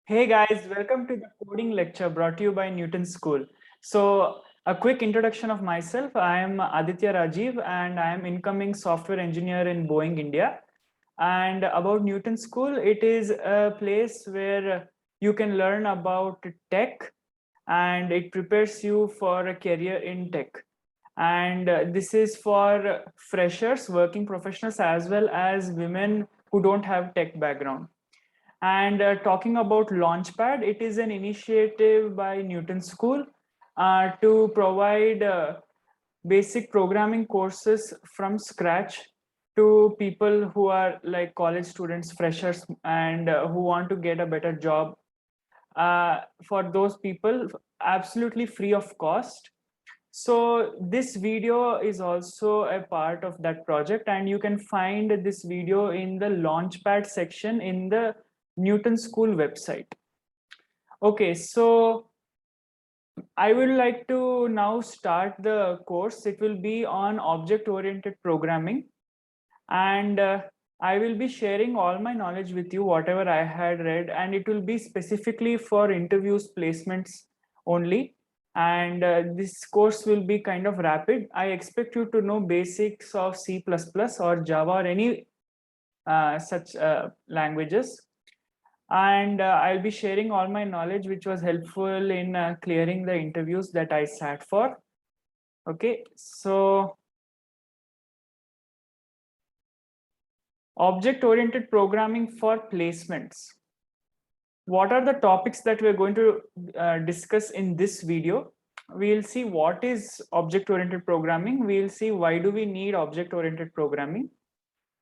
Hey guys, welcome to the coding lecture brought to you by Newton School. So, a quick introduction of myself. I am Aditya Rajiv and I am incoming software engineer in Boeing, India. And about Newton School, it is a place where you can learn about tech and it prepares you for a career in tech. And this is for freshers, working professionals, as well as women who don't have tech background. And talking about Launchpad, it is an initiative by Newton School to provide basic programming courses from scratch to people who are like college students, freshers, and who want to get a better job. For those people, absolutely free of cost. So this video is also a part of that project, and you can find this video in the Launchpad section in the Newton School website. Okay, so I would like to now start the course. It will be on object-oriented programming, and I will be sharing all my knowledge with you, whatever I had read, and it will be specifically for interviews, placements only. And this course will be kind of rapid. I expect you to know basics of C++ or Java or any such languages. And I'll be sharing all my knowledge, which was helpful in clearing the interviews that I sat for. Okay, so object-oriented programming for placements. What are the topics that we're going to discuss in this video? We'll see what is object-oriented programming. We'll see why do we need object-oriented programming.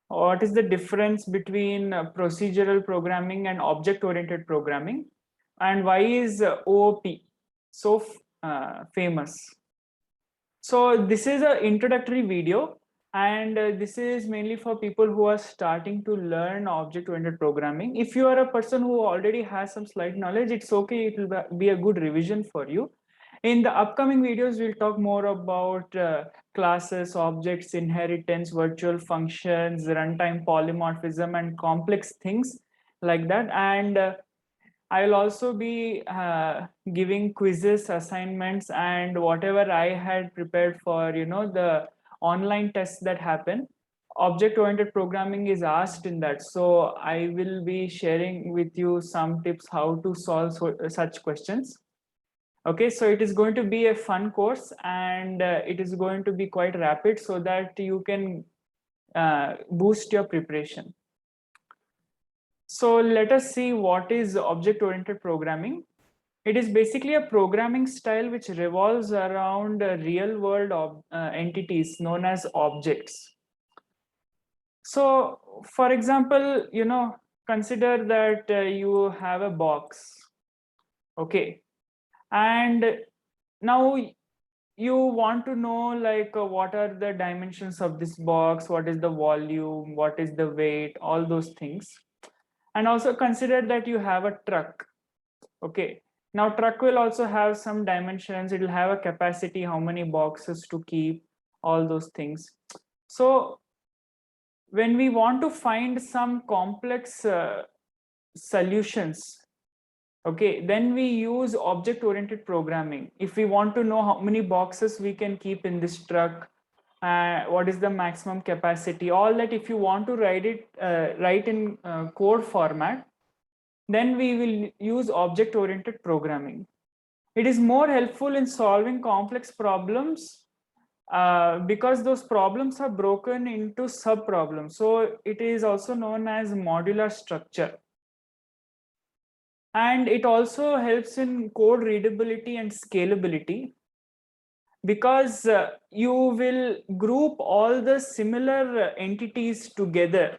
What is the difference between procedural programming and object-oriented programming? And why is OOP so famous? So this is an introductory video, and this is mainly for people who are starting to learn object-oriented programming. If you are a person who already has some slight knowledge, it's okay, it will be a good revision for you. In the upcoming videos, we'll talk more about classes, objects, inheritance, virtual functions, runtime polymorphism, and complex things like that. And I'll also be giving quizzes, assignments, and whatever I had prepared for, the online tests that happen. Object-oriented programming is asked in that. So I will be sharing with you some tips how to solve such questions. Okay, so it is going to be a fun course, and it is going to be quite rapid so that you can boost your preparation. So let us see what is object-oriented programming. It is basically a programming style which revolves around real-world entities known as objects. So, for example, consider that you have a box, okay, and now you want to know like what are the dimensions of this box, what is the volume, what is the weight, all those things. And also consider that you have a truck. Okay, now truck will also have some dimensions. It will have a capacity, how many boxes to keep, all those things. So when we want to find some complex solutions, okay, then we use object-oriented programming. If we want to know how many boxes we can keep in this truck, what is the maximum capacity, all that, if you want to write in code format, then we will use object-oriented programming. It is more helpful in solving complex problems because those problems are broken into sub-problems. So it is also known as modular structure. And it also helps in code readability and scalability because you will group all the similar entities together,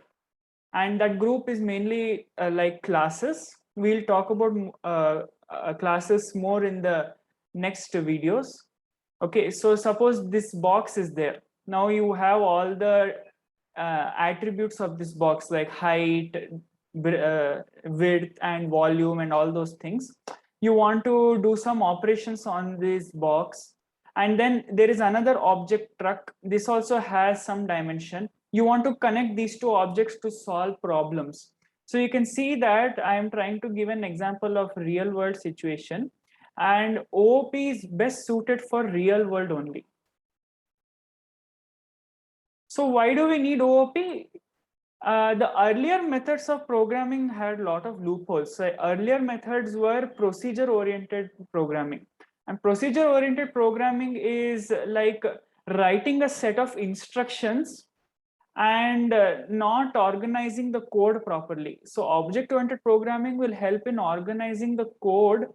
and that group is mainly like classes. We'll talk about classes more in the next videos. Okay, so suppose this box is there. Now you have all the attributes of this box like height, width, and volume, and all those things. You want to do some operations on this box, and then there is another object truck. This also has some dimension. You want to connect these two objects to solve problems. So you can see that I am trying to give an example of real world situation, and OOP is best suited for real world only. So why do we need OOP? The earlier methods of programming had a lot of loopholes. So earlier methods were procedure oriented programming, and procedure oriented programming is like writing a set of instructions and not organizing the code properly. So object oriented programming will help in organizing the code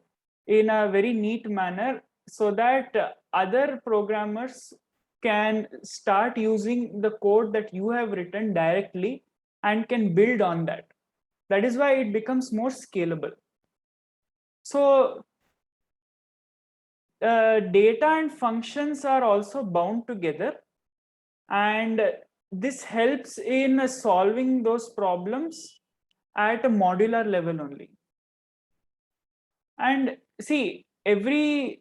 in a very neat manner, so that other programmers can start using the code that you have written directly and can build on that. That is why it becomes more scalable. So data and functions are also bound together, and this helps in solving those problems at a modular level only. And see, every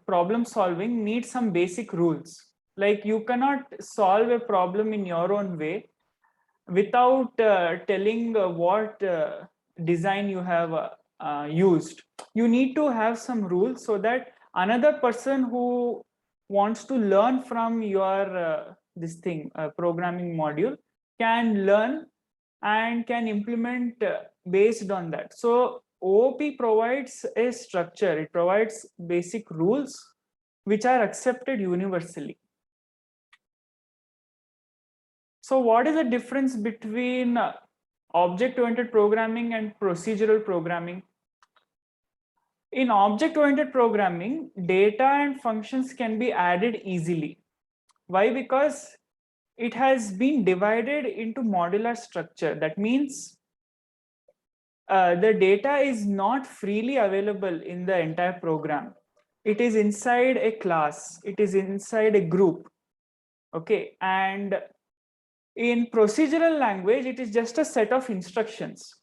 problem solving needs some basic rules. Like you cannot solve a problem in your own way without telling what design you have used. You need to have some rules so that another person who wants to learn from your programming module can learn and can implement based on that. So OOP provides a structure, it provides basic rules which are accepted universally. So what is the difference between object-oriented programming and procedural programming? In object-oriented programming, data and functions can be added easily. Why? Because it has been divided into modular structure. That means the data is not freely available in the entire program. It is inside a class, it is inside a group. Okay, and in procedural language, it is just a set of instructions.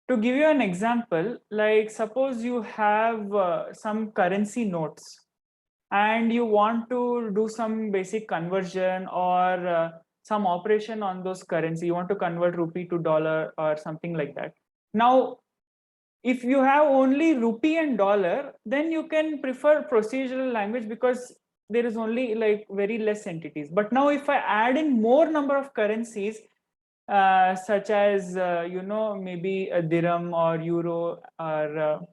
To give you an example, like suppose you have some currency notes and you want to do some basic conversion or some operation on those currency. You want to convert rupee to dollar or something like that. Now, if you have only rupee and dollar, then you can prefer procedural language because there is only like very less entities. But now if I add in more number of currencies, such as maybe a dirham or euro or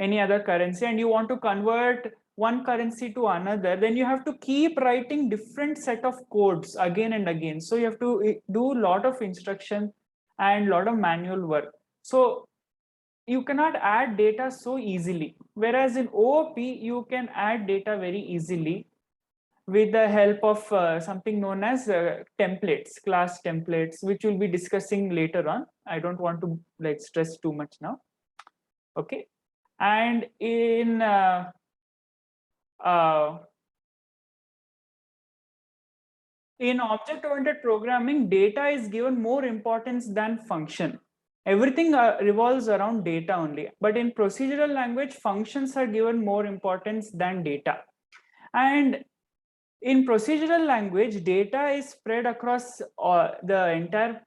any other currency, and you want to convert one currency to another, then you have to keep writing different set of codes again and again. So you have to do a lot of instruction and a lot of manual work. So you cannot add data so easily, whereas in OOP you can add data very easily with the help of something known as templates, class templates, which we'll be discussing later on. I don't want to like stress too much now. Okay, and in object-oriented programming, data is given more importance than function. Everything revolves around data only. But in procedural language, functions are given more importance than data. And in procedural language, data is spread across the entire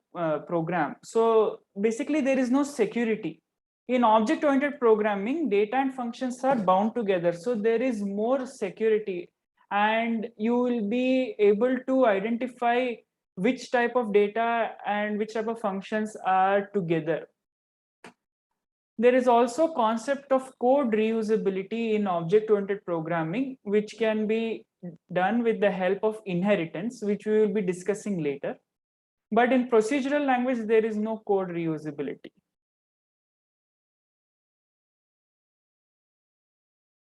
program. So basically, there is no security. In object-oriented programming, data and functions are bound together. So there is more security, and you will be able to identify which type of data and which type of functions are together. There is also concept of code reusability in object-oriented programming, which can be done with the help of inheritance, which we will be discussing later. But in procedural language, there is no code reusability.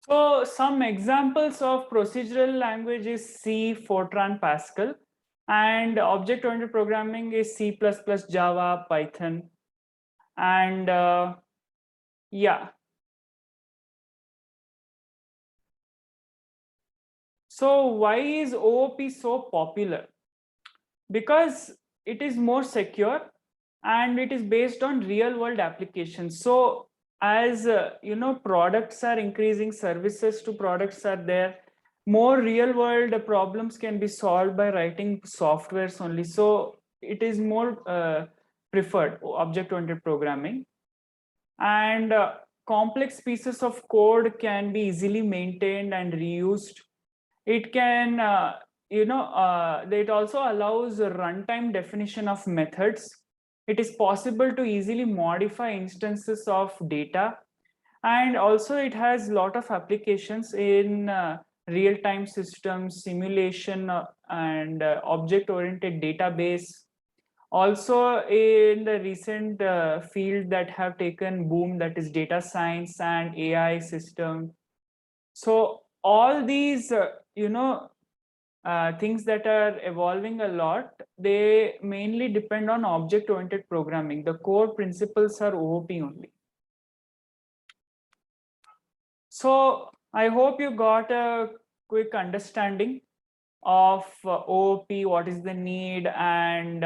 So some examples of procedural language is C, Fortran, Pascal, and object-oriented programming is C++, Java, Python, and yeah. So why is OOP so popular? Because it is more secure and it is based on real world applications. So as products are increasing, services to products are there, more real world problems can be solved by writing softwares only. So it is more preferred object-oriented programming. And complex pieces of code can be easily maintained and reused. It can, it also allows a runtime definition of methods. It is possible to easily modify instances of data. And also it has a lot of applications in real-time systems, simulation, and object-oriented database. Also in the recent field that have taken boom, that is data science and AI system. So all these, things that are evolving a lot, they mainly depend on object-oriented programming. The core principles are OOP only. So I hope you got a quick understanding of OOP, what is the need, and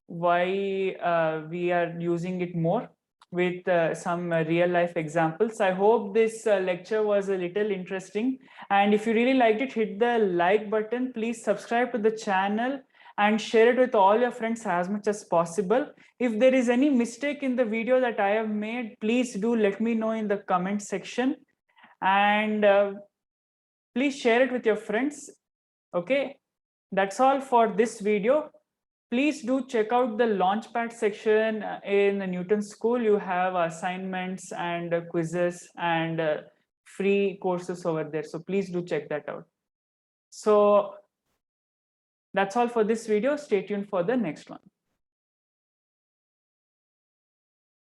why we are using it more with some real life examples. I hope this lecture was a little interesting. And if you really liked it, hit the like button. Please subscribe to the channel and share it with all your friends as much as possible. If there is any mistake in the video that I have made, please do let me know in the comment section. And please share it with your friends. Okay, that's all for this video. Please do check out the Launchpad section in the Newton School. You have assignments and quizzes and free courses over there. So please do check that out. So that's all for this video. Stay tuned for the next one.